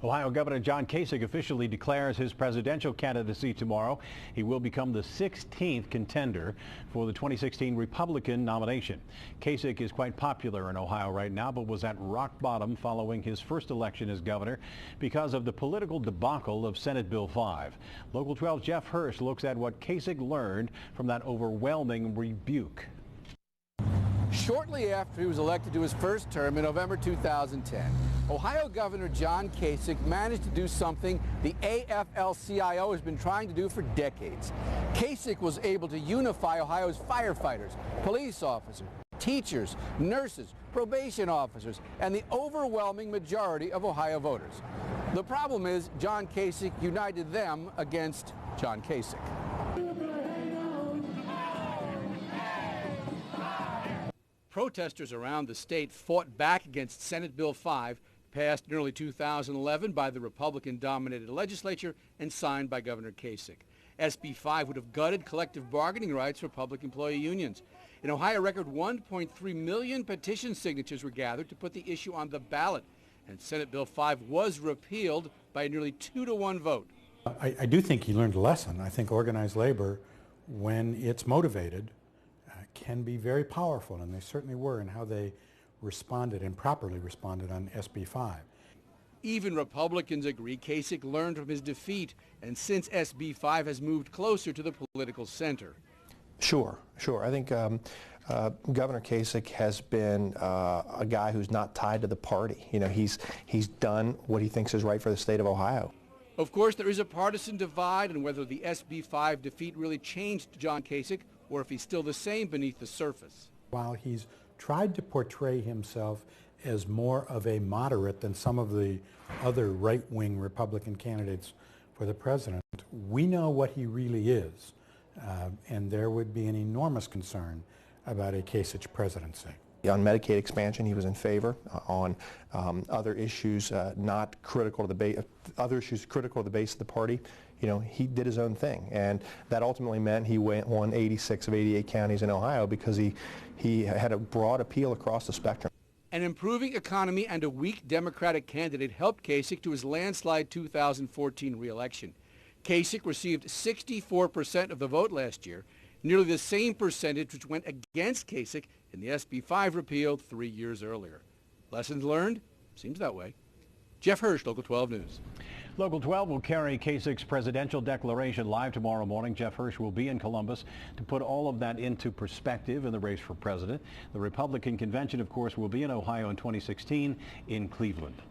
Ohio Governor John Kasich officially declares his presidential candidacy tomorrow. He will become the 16th contender for the 2016 Republican nomination. Kasich is quite popular in Ohio right now, but was at rock bottom following his first election as governor because of the political debacle of Senate Bill 5. Local 12's Jeff Hirsch looks at what Kasich learned from that overwhelming rebuke. Shortly after he was elected to his first term in November 2010, Ohio Governor John Kasich managed to do something the AFL-CIO has been trying to do for decades. Kasich was able to unify Ohio's firefighters, police officers, teachers, nurses, probation officers, and the overwhelming majority of Ohio voters. The problem is John Kasich united them against John Kasich. Protesters around the state fought back against Senate Bill 5, passed in early 2011 by the Republican-dominated legislature and signed by Governor Kasich. SB 5 would have gutted collective bargaining rights for public employee unions. In Ohio, a record 1.3 million petition signatures were gathered to put the issue on the ballot, and Senate Bill 5 was repealed by a nearly 2-to-1 vote. I do think he learned a lesson. I think organized labor, when it's motivated, can be very powerful, and they certainly were in how they responded and properly responded on SB 5. Even Republicans agree Kasich learned from his defeat, and since SB 5 has moved closer to the political center. Sure. I think Governor Kasich has been a guy who's not tied to the party. You know, he's done what he thinks is right for the state of Ohio. Of course, there is a partisan divide on whether the SB 5 defeat really changed John Kasich or if he's still the same beneath the surface. While he's tried to portray himself as more of a moderate than some of the other right-wing Republican candidates for the president, we know what he really is, and there would be an enormous concern about a Kasich presidency. On Medicaid expansion, he was in favor. On other issues not critical to the base, other issues critical to the base of the party, you know, he did his own thing, and that ultimately meant he won 86 of 88 counties in Ohio because he had a broad appeal across the spectrum. An improving economy and a weak Democratic candidate helped Kasich to his landslide 2014 re-election. Kasich received 64% of the vote last year, nearly the same percentage which went against Kasich in the SB 5 repeal 3 years earlier. Lessons learned? Seems that way. Jeff Hirsch, Local 12 News. Local 12 will carry Kasich's presidential declaration live tomorrow morning. Jeff Hirsch will be in Columbus to put all of that into perspective in the race for president. The Republican convention, of course, will be in Ohio in 2016 in Cleveland.